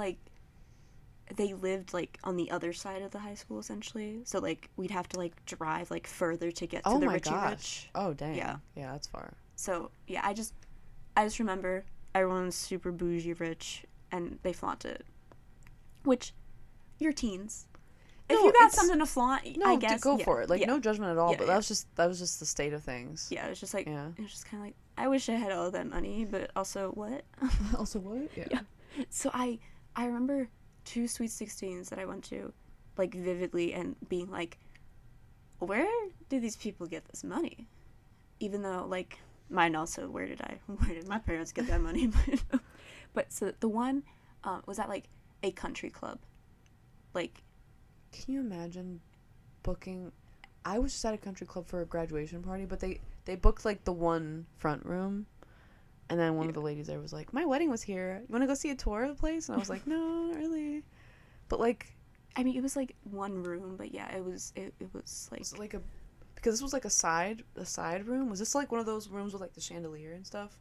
Speaker 1: lived like on the other side of the high school essentially, so like we'd have to like drive like further to get to the Richie Rich.
Speaker 2: Oh dang.
Speaker 1: Yeah,
Speaker 2: that's far.
Speaker 1: So yeah, I just remember everyone was super bougie rich and they flaunted, which you're teens. If you got something to flaunt, I guess
Speaker 2: go for it. Like no judgment at all, but that was just the state of things.
Speaker 1: Yeah, it was just like it was just kind of like, I wish I had all that money, but also what?
Speaker 2: Also what? Yeah.
Speaker 1: So I remember 2 Sweet 16s that I went to, like, vividly, and being like, where do these people get this money? Even though, like, mine also, where did my parents get that money? But so the one was at like a country club. Like,
Speaker 2: can you imagine booking? I was just at a country club for a graduation party, but they booked like the one front room. And then one of the ladies there was like, my wedding was here. You want to go see a tour of the place? And I was like, no, not really. But like,
Speaker 1: I mean, it was like one room, but yeah, it was like.
Speaker 2: Was it like because this was like a side room. Was this like one of those rooms with like the chandelier and stuff?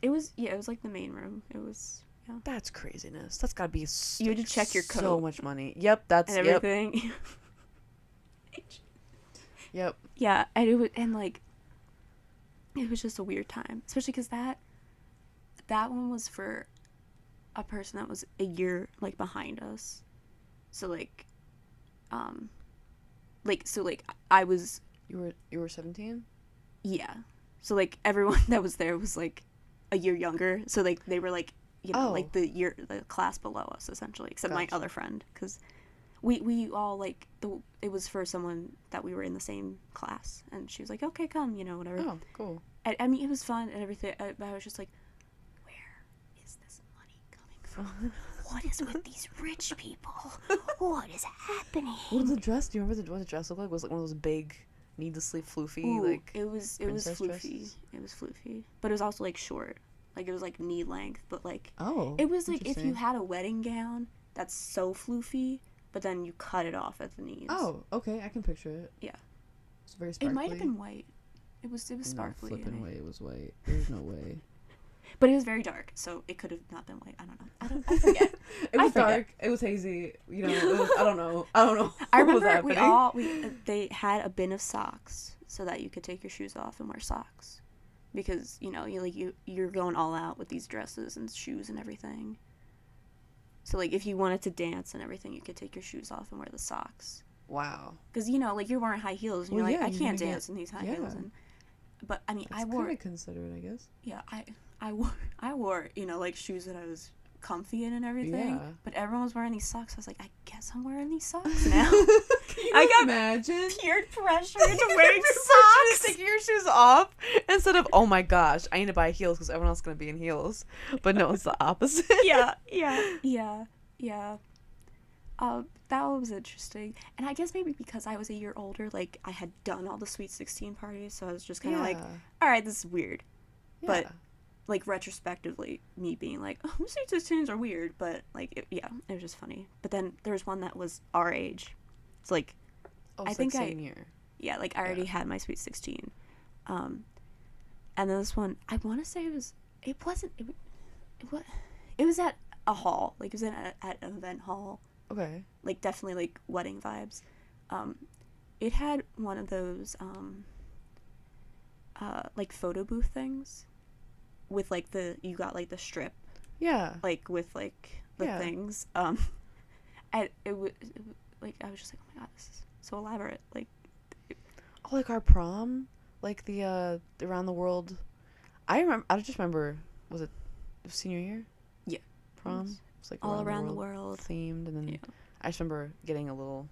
Speaker 1: It was like the main room. It was, yeah.
Speaker 2: That's craziness. That's gotta be
Speaker 1: you had to check your coat.
Speaker 2: So much money. Yep, that's
Speaker 1: and everything.
Speaker 2: Yep.
Speaker 1: Yeah, and it was just a weird time, especially because that one was for a person that was a year like behind us. So like I was.
Speaker 2: You were 17?
Speaker 1: Yeah. So like everyone that was there was like a year younger. So like they were like, you know, like the class below us essentially, except my other friend, because we all like it was for someone that we were in the same class, and she was like, okay, come, you know, whatever.
Speaker 2: Oh, cool.
Speaker 1: I mean, it was fun and everything. I was just like, is this money coming from? What is with these rich people? What is happening?
Speaker 2: What was the dress? Do you remember what the dress looked like? Was it like one of those big, needlessly floofy, like?
Speaker 1: It was floofy. Dresses? It was floofy, but it was also like short. Like it was like knee length, but like.
Speaker 2: Oh.
Speaker 1: It was like if you had a wedding gown that's so floofy, but then you cut it off at the knees.
Speaker 2: Oh, okay, I can picture it.
Speaker 1: Yeah.
Speaker 2: It's very sparkly.
Speaker 1: It might have been white. It was sparkly.
Speaker 2: No flipping way it was white. There's no way.
Speaker 1: But it was very dark, so it could have not been white. I don't know. I forget.
Speaker 2: It was dark. It was hazy. You know, it was, I don't know.
Speaker 1: I remember they had a bin of socks so that you could take your shoes off and wear socks. Because, you know, you're going all out with these dresses and shoes and everything. So, like, if you wanted to dance and everything, you could take your shoes off and wear the socks.
Speaker 2: Wow.
Speaker 1: Because, you know, like, you're wearing high heels, and you're like, I can't dance in these high heels. But, I mean,
Speaker 2: that's kind of considerate, I guess.
Speaker 1: Yeah, I wore, you know, like, shoes that I was comfy in and everything. Yeah. But everyone was wearing these socks. I was like, I guess I'm wearing these socks now.
Speaker 2: I got imagine
Speaker 1: peer pressure into wearing socks.
Speaker 2: Taking your shoes off instead of, oh my gosh, I need to buy heels because everyone else is gonna be in heels. But no, it's the opposite.
Speaker 1: Yeah. That was interesting. And I guess maybe because I was a year older, like, I had done all the Sweet 16 parties, so I was just kind of like, all right, this is weird. Yeah. But, like, retrospectively, me being like, oh, Sweet 16s are weird, but, like, it was just funny. But then there was one that was our age. It's like, I think
Speaker 2: same year.
Speaker 1: Yeah, like, I already had my Sweet 16. And then this one, I want to say it was at a hall. Like, it was at an event hall.
Speaker 2: Okay. Like,
Speaker 1: definitely, like, wedding vibes. It had one of those, like, photo booth things with, like, you got, like, the strip.
Speaker 2: Yeah.
Speaker 1: Like, with, like, the things. And it was, like, I was just like, oh my god, this is so elaborate. Like,
Speaker 2: like our prom? Like, the around the world. I just remember, was it senior year?
Speaker 1: Yeah.
Speaker 2: Prom? It's like
Speaker 1: all around the world
Speaker 2: themed, and then I just remember getting a little.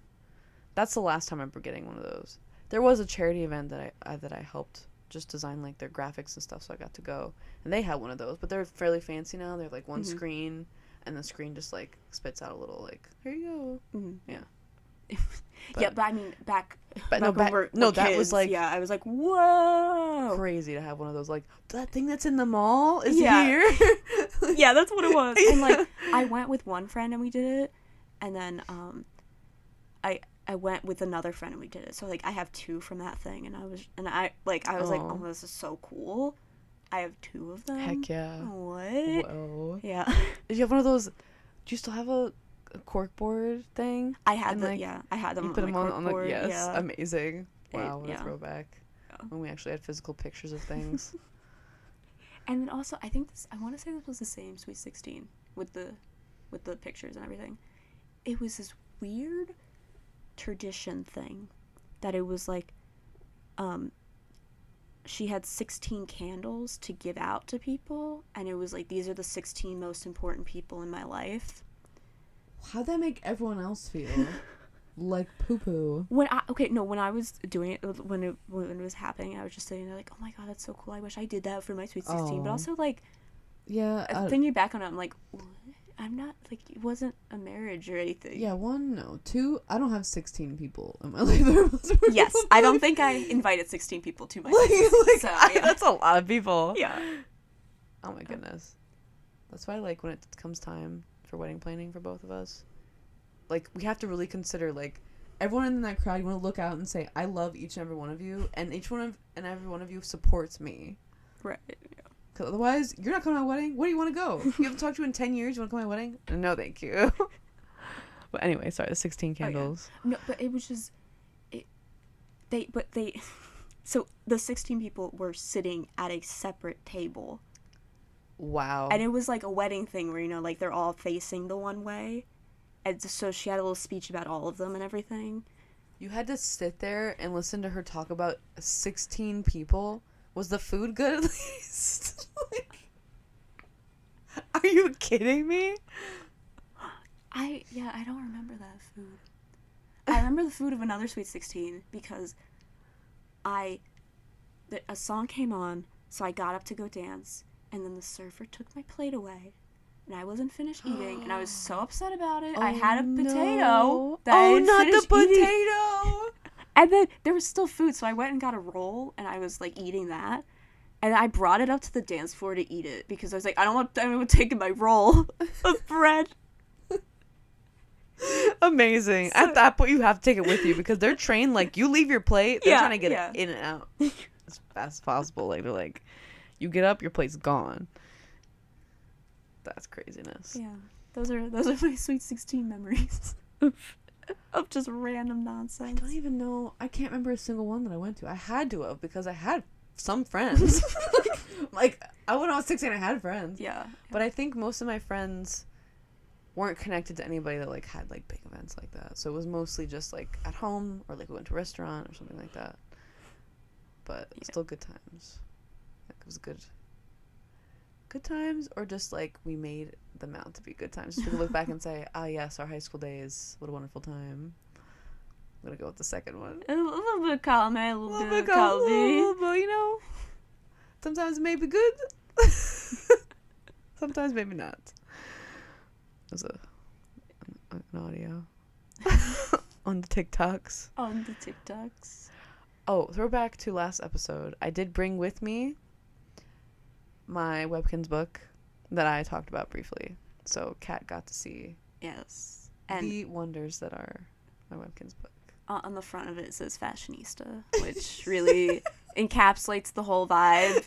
Speaker 2: That's the last time I remember getting one of those. There was a charity event that I helped just design, like, their graphics and stuff, so I got to go, and they had one of those, but they're fairly fancy now. They have, like, one screen, and the screen just, like, spits out a little, like, here you go.
Speaker 1: Mm-hmm.
Speaker 2: Yeah.
Speaker 1: But I mean, back
Speaker 2: that
Speaker 1: kids,
Speaker 2: was like,
Speaker 1: I was like, whoa,
Speaker 2: crazy to have one of those, like, that thing that's in the mall is here.
Speaker 1: Yeah, that's what it was. And, like, I went with one friend and we did it, and then I went with another friend and we did it. So, like, I have two from that thing, and I was like, oh, this is so cool. I have two of them.
Speaker 2: Heck yeah.
Speaker 1: What?
Speaker 2: Whoa.
Speaker 1: Yeah.
Speaker 2: Did you have one of those? Do you still have a corkboard thing?
Speaker 1: I had them. I had them.
Speaker 2: You put them on the
Speaker 1: yes.
Speaker 2: Yeah. Amazing. Wow, what a throwback. Yeah. When we actually had physical pictures of things.
Speaker 1: And then also, I want to say this was the same Sweet 16 with the pictures and everything. It was this weird tradition thing that it was like, she had 16 candles to give out to people, and it was like, these are the 16 most important people in my life.
Speaker 2: How'd that make everyone else feel? Like poo-poo.
Speaker 1: When I was doing it, when it was happening, I was just sitting there like, oh my god, that's so cool. I wish I did that for my Sweet 16. But also, like, thinking back on it, I'm like, what? I'm not, like, it wasn't a marriage or anything.
Speaker 2: Yeah, 1, no. 2, I don't have 16 people in my life.
Speaker 1: Yes, I don't think I invited 16 people to my life. So, yeah.
Speaker 2: That's a lot of people.
Speaker 1: Yeah.
Speaker 2: Oh my goodness. That's why, like, when it comes time for wedding planning for both of us, like, we have to really consider, like, everyone in that crowd, you want to look out and say, I love each and every one of you, and every one of you supports me.
Speaker 1: Right.
Speaker 2: Because otherwise, you're not coming to my wedding. Where do you want to go? You haven't talked to you in 10 years. You want to come to my wedding? No, thank you. But anyway, sorry, the 16 candles.
Speaker 1: Oh, yeah. No, but it was just, so the 16 people were sitting at a separate table.
Speaker 2: Wow.
Speaker 1: And it was like a wedding thing where, you know, like, they're all facing the one way. And so she had a little speech about all of them and everything.
Speaker 2: You had to sit there and listen to her talk about 16 people? Was the food good at least? Like, are you kidding me?
Speaker 1: I don't remember that food. I remember the food of another Sweet 16 because a song came on, so I got up to go dance, and then the server took my plate away, and I wasn't finished eating, and I was so upset about it. I had a potato.
Speaker 2: Not the potato!
Speaker 1: Eating. And then there was still food, so I went and got a roll, and I was, like, eating that. And I brought it up to the dance floor to eat it, because I was like, I don't want anyone taking my roll of bread.
Speaker 2: Amazing. At that point, you have to take it with you because they're trained. Like, you leave your plate, they're trying to get it in and out as fast as possible. Like, they're like, you get up, your plate's gone. That's craziness.
Speaker 1: Yeah, those are my Sweet 16 memories of just random nonsense.
Speaker 2: I don't even know. I can't remember a single one that I went to. I had to have because I had some friends. Like, when I was 16, I had friends.
Speaker 1: Yeah.
Speaker 2: But I think most of my friends weren't connected to anybody that, like, had, like, big events like that. So it was mostly just, like, at home or, like, we went to a restaurant or something like that. But still good times. Like, it was good times, or just, like, we made them out to be good times. Just to look back and say, yes, our high school days, what a wonderful time. I'm gonna go with the second one.
Speaker 1: A little bit of column A, a little bit of column B.
Speaker 2: But, you know, sometimes it may be good. Sometimes maybe not. There's an audio on the TikToks.
Speaker 1: On the TikToks.
Speaker 2: Oh, throwback to last episode. I did bring with me my Webkinz book that I talked about briefly. So Kat got to see
Speaker 1: and
Speaker 2: the wonders that are my Webkinz book.
Speaker 1: On the front of it says fashionista, which really encapsulates the whole vibe.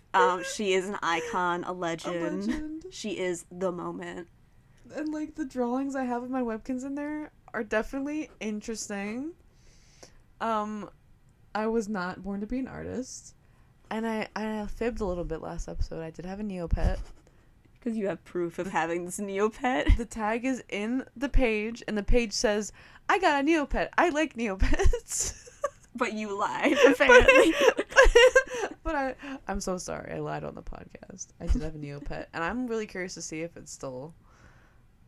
Speaker 1: She is an icon, a legend. She is the moment.
Speaker 2: And, like, the drawings I have of my Webkinz in there are definitely interesting. I was not born to be an artist. And I fibbed a little bit last episode. I did have a Neopet.
Speaker 1: Because you have proof of having this Neopet.
Speaker 2: The tag is in the page, and the page says, I got a Neopet. I like Neopets.
Speaker 1: But you lied, apparently.
Speaker 2: but I'm so sorry. I lied on the podcast. I did have a Neopet. And I'm really curious to see if it's still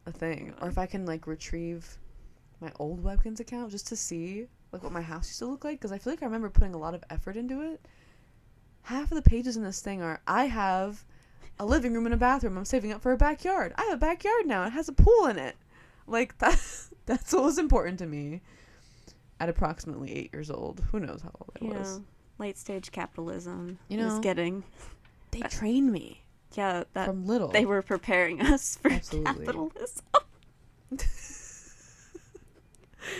Speaker 2: a thing. Or if I can, like, retrieve my old Webkinz account just to see, like, what my house used to look like. Because I feel like I remember putting a lot of effort into it. Half of the pages in this thing are, I have a living room and a bathroom. I'm saving up for a backyard. I have a backyard now. It has a pool in it. Like, that's what was important to me at approximately 8 years old. Who knows how old I was.
Speaker 1: Late stage capitalism
Speaker 2: is
Speaker 1: getting...
Speaker 2: They trained me.
Speaker 1: Yeah,
Speaker 2: from little.
Speaker 1: They were preparing us for
Speaker 2: Absolutely.
Speaker 1: Capitalism.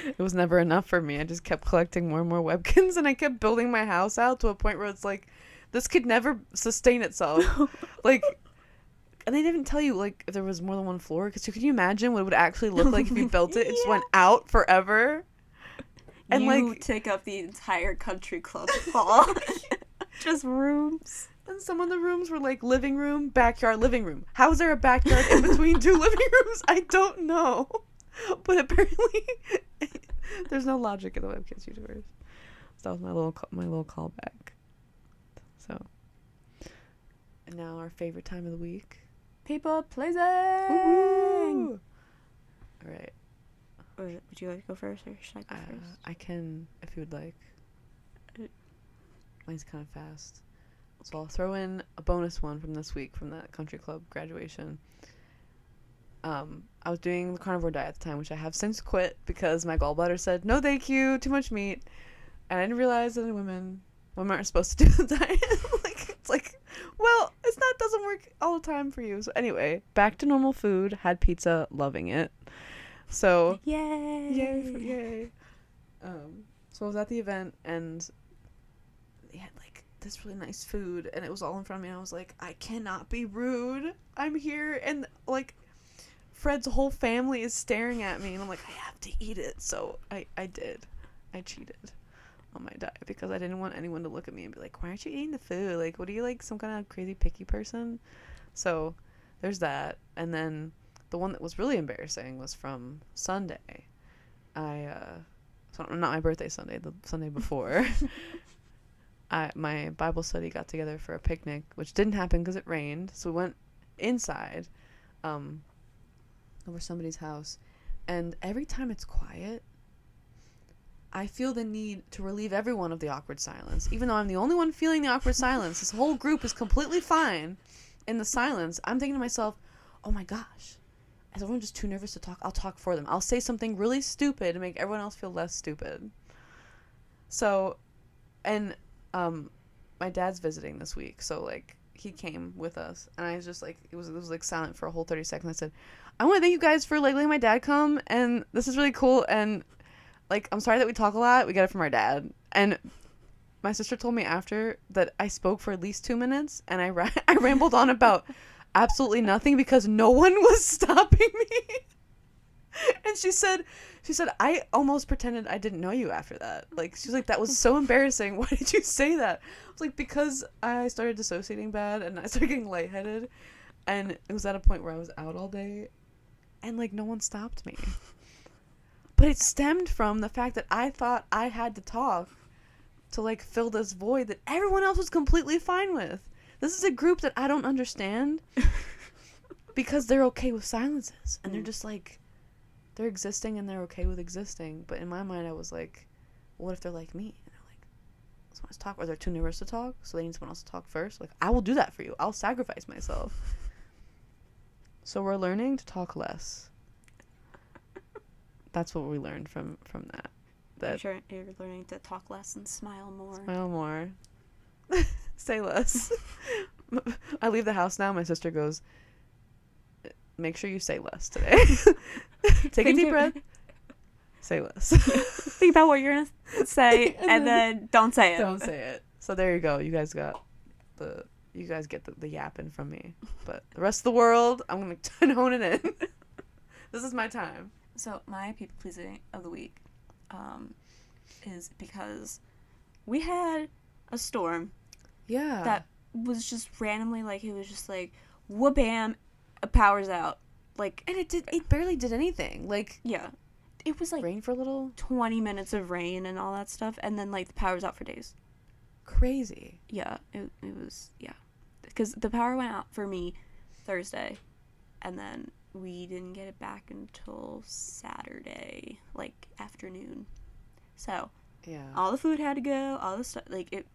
Speaker 2: It was never enough for me. I just kept collecting more and more Webkinz, and I kept building my house out to a point where it's like, this could never sustain itself. Like, and they didn't tell you, like, if there was more than one floor, because could you imagine what it would actually look like if you built it? It just went out forever. And,
Speaker 1: you take up the entire country club hall. Just rooms.
Speaker 2: And some of the rooms were, like, living room, backyard, living room. How is there a backyard in between two living rooms? I don't know. But apparently, there's no logic in the Webkinz universe. So that was my little callback. So, and now our favorite time of the week.
Speaker 1: People pleasing.
Speaker 2: Woo-hoo! All right.
Speaker 1: Would you like to go first, or should I go first?
Speaker 2: I can, if you would like. Mine's kind of fast. So I'll throw in a bonus one from this week from that country club graduation. I was doing the carnivore diet at the time, which I have since quit because my gallbladder said, no thank you, too much meat. And I didn't realize that women aren't supposed to do the diet. It's like, well, doesn't work all the time for you. So anyway, back to normal food, had pizza, loving it. So, yay. So I was at the event, and they had, like, this really nice food, and it was all in front of me, and I was like, I cannot be rude. I'm here, and, like, Fred's whole family is staring at me, and I'm like, I have to eat it. So I did. I cheated on my diet because I didn't want anyone to look at me and be like, why aren't you eating the food? Like, what are you, like, some kind of crazy picky person? So there's that. And then the one that was really embarrassing was from Sunday. So not my birthday Sunday, the Sunday before. My Bible study got together for a picnic, which didn't happen because it rained. So we went inside, over somebody's house, and every time it's quiet, I feel the need to relieve everyone of the awkward silence, even though I'm the only one feeling the awkward silence. This whole group is completely fine in the silence. I'm thinking to myself, oh my gosh, is everyone just too nervous to talk? I'll talk for them. I'll say something really stupid to make everyone else feel less stupid. So, and my dad's visiting this week, so, like, he came with us, and I was just like, it was like silent for a whole 30 seconds. I said, I want to thank you guys for like letting my dad come, and this is really cool. And like, I'm sorry that we talk a lot. We got it from our dad. And my sister told me after that I spoke for at least 2 minutes, and I rambled on about absolutely nothing because no one was stopping me. And she said, I almost pretended I didn't know you after that. Like, she's like, that was so embarrassing. Why did you say that? I was like, because I started dissociating bad, and I started getting lightheaded, and it was at a point where I was out all day, and like no one stopped me. But it stemmed from the fact that I thought I had to talk to like fill this void that everyone else was completely fine with. This is a group that I don't understand because they're okay with silences, and they're just like, they're existing and they're okay with existing. But in my mind, I was like, what if they're like me? And they're like, someone else talk, or they're too nervous to talk, so they need someone else to talk first. Like, I will do that for you. I'll sacrifice myself. So we're learning to talk less. That's what we learned from that.
Speaker 1: I'm sure you're learning to talk less and smile more.
Speaker 2: Smile more. Say less. I leave the house now. My sister goes, make sure you say less today. Take a deep breath. Say less.
Speaker 1: Think about what you're going to say and then don't say it.
Speaker 2: Don't say it. So there you go. You guys get the yapping from me. But the rest of the world, I'm going to hone it in. This is my time.
Speaker 1: So my people pleasing of the week is because we had a storm.
Speaker 2: Yeah.
Speaker 1: That was just randomly, like, it was just like, wha-bam, power's out. Like,
Speaker 2: and it barely did anything. Like,
Speaker 1: yeah. It was like
Speaker 2: rain for a little
Speaker 1: 20 minutes of rain and all that stuff, and then like the power's out for days.
Speaker 2: Crazy.
Speaker 1: Yeah, it was, yeah. Because the power went out for me Thursday, and then we didn't get it back until Saturday, like, afternoon. So,
Speaker 2: yeah,
Speaker 1: all the food had to go, all the stuff, like, it,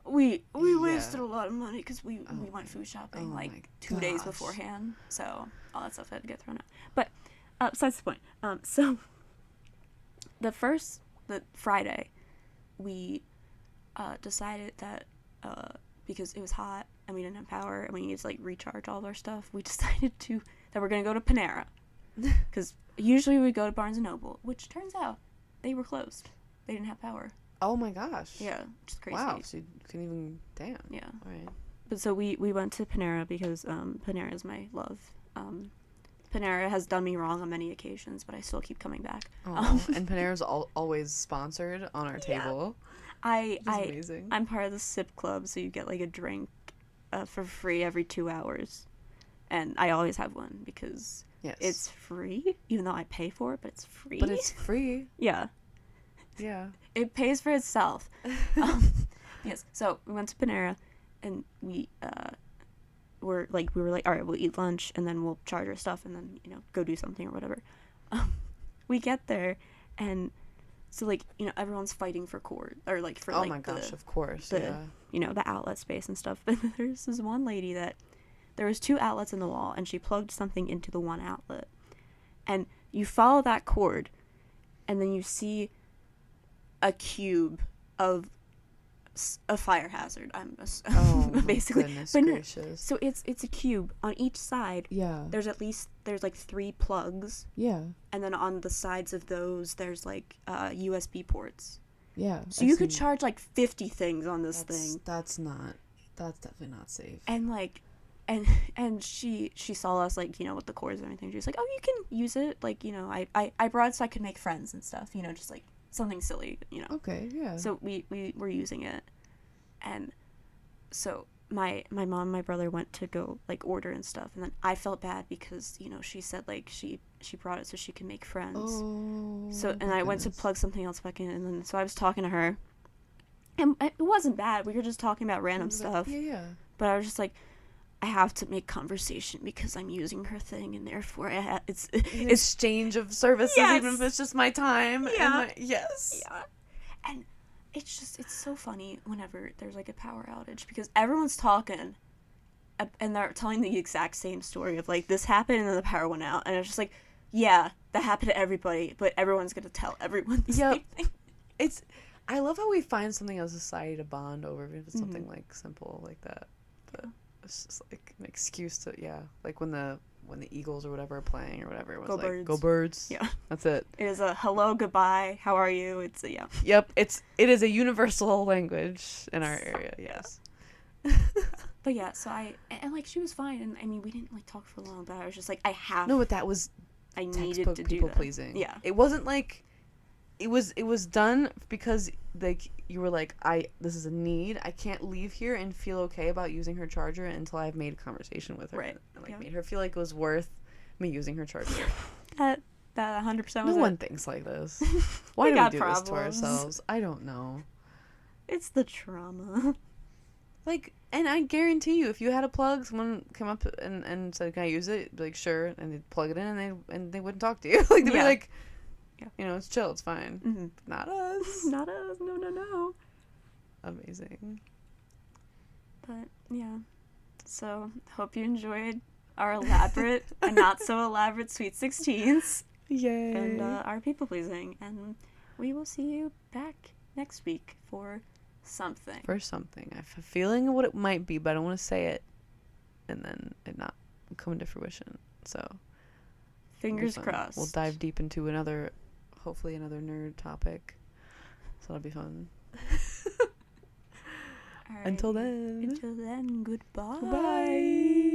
Speaker 1: we wasted a lot of money because we went food shopping, like, 2 days beforehand, so all that stuff had to get thrown out. But, besides the point, so, the Friday, we decided that, because it was hot, and we didn't have power, and we needed to, like, recharge all of our stuff, we decided that we're going to go to Panera. Because usually we go to Barnes & Noble, which turns out they were closed. They didn't have power.
Speaker 2: Oh my gosh.
Speaker 1: Yeah, which is crazy.
Speaker 2: Wow, so you couldn't even, damn.
Speaker 1: Yeah.
Speaker 2: All right.
Speaker 1: But so we went to Panera because Panera is my love. Panera has done me wrong on many occasions, but I still keep coming back.
Speaker 2: And Panera's always sponsored on our table. Amazing.
Speaker 1: I'm part of the sip club, so you get like a drink for free every 2 hours. And I always have one because it's free, even though I pay for it, but it's free.
Speaker 2: But it's free.
Speaker 1: Yeah.
Speaker 2: Yeah.
Speaker 1: It pays for itself. Yes. So we went to Panera, and we were like, all right, we'll eat lunch, and then we'll charge our stuff, and then, go do something or whatever. We get there, and so, like, everyone's fighting for cord, or like for like,
Speaker 2: oh my gosh, of course,
Speaker 1: the outlet space and stuff. But there's this one lady that there was 2 outlets in the wall, and she plugged something into the one outlet, and you follow that cord, and then you see a cube of a fire hazard. Basically,
Speaker 2: goodness
Speaker 1: but
Speaker 2: gracious.
Speaker 1: No, so it's a cube on each side.
Speaker 2: Yeah.
Speaker 1: There's like 3 plugs.
Speaker 2: Yeah.
Speaker 1: And then on the sides of those, there's like USB ports.
Speaker 2: Yeah.
Speaker 1: So you could charge like 50 things on this thing.
Speaker 2: That's definitely not safe.
Speaker 1: And like, and she saw us, like, with the cords and everything. She was like, oh, you can use it. Like, I brought it so I could make friends and stuff. Just like something silly.
Speaker 2: Okay. Yeah.
Speaker 1: So we were using it, and so my mom and my brother went to go like order and stuff, and then I felt bad because she said like she brought it so she could make friends.
Speaker 2: Oh.
Speaker 1: So and I went to plug something else back in, and then so I was talking to her, and it wasn't bad. We were just talking about random stuff.
Speaker 2: Yeah.
Speaker 1: But I was just like, I have to make conversation because I'm using her thing, and therefore it's
Speaker 2: exchange of services,
Speaker 1: yes.
Speaker 2: even if it's just my time.
Speaker 1: Yeah.
Speaker 2: Yes.
Speaker 1: Yeah. And it's so funny whenever there's like a power outage because everyone's talking, and they're telling the exact same story of like this happened and then the power went out, and it's just like, yeah, that happened to everybody, but everyone's gonna tell everyone the same thing.
Speaker 2: I love how we find something as a society to bond over, even if it's something like simple like that. But it's just like an excuse to like when the when the Eagles or whatever are playing or whatever. It was
Speaker 1: Go
Speaker 2: like,
Speaker 1: Birds.
Speaker 2: Go Birds.
Speaker 1: Yeah.
Speaker 2: That's it.
Speaker 1: It is a hello, goodbye, how are you? It's a, yeah.
Speaker 2: Yep. It is a universal language in our area, yes.
Speaker 1: But yeah, so and like, she was fine. And I mean, we didn't like talk for long, but I was just like, I
Speaker 2: but that was
Speaker 1: I needed
Speaker 2: textbook
Speaker 1: to
Speaker 2: people
Speaker 1: do that.
Speaker 2: pleasing.
Speaker 1: Yeah.
Speaker 2: It wasn't like, it was done because like you were like, this is a need. I can't leave here and feel okay about using her charger until I've made a conversation with her.
Speaker 1: Right.
Speaker 2: And like made her feel like it was worth me using her charger.
Speaker 1: That 100% was
Speaker 2: No one thinks like this. Why do we do this to ourselves? I don't know.
Speaker 1: It's the trauma.
Speaker 2: Like, and I guarantee you, if you had a plug, someone came up and said, "Can I use it?" Be like, sure, and they'd plug it in, and they wouldn't talk to you. Like they'd be like, you know, it's chill, it's fine.
Speaker 1: Mm-hmm.
Speaker 2: Not us.
Speaker 1: Not us. No.
Speaker 2: Amazing.
Speaker 1: But yeah, so hope you enjoyed our elaborate and not so elaborate Sweet 16s.
Speaker 2: Yay.
Speaker 1: And our people pleasing, and we will see you back next week for something.
Speaker 2: I have a feeling of what it might be, but I don't want to say it and then it not come into fruition. So
Speaker 1: fingers crossed.
Speaker 2: We'll dive deep into hopefully another nerd topic. So that'll be fun.
Speaker 1: All right.
Speaker 2: Until then,
Speaker 1: goodbye.
Speaker 2: Bye.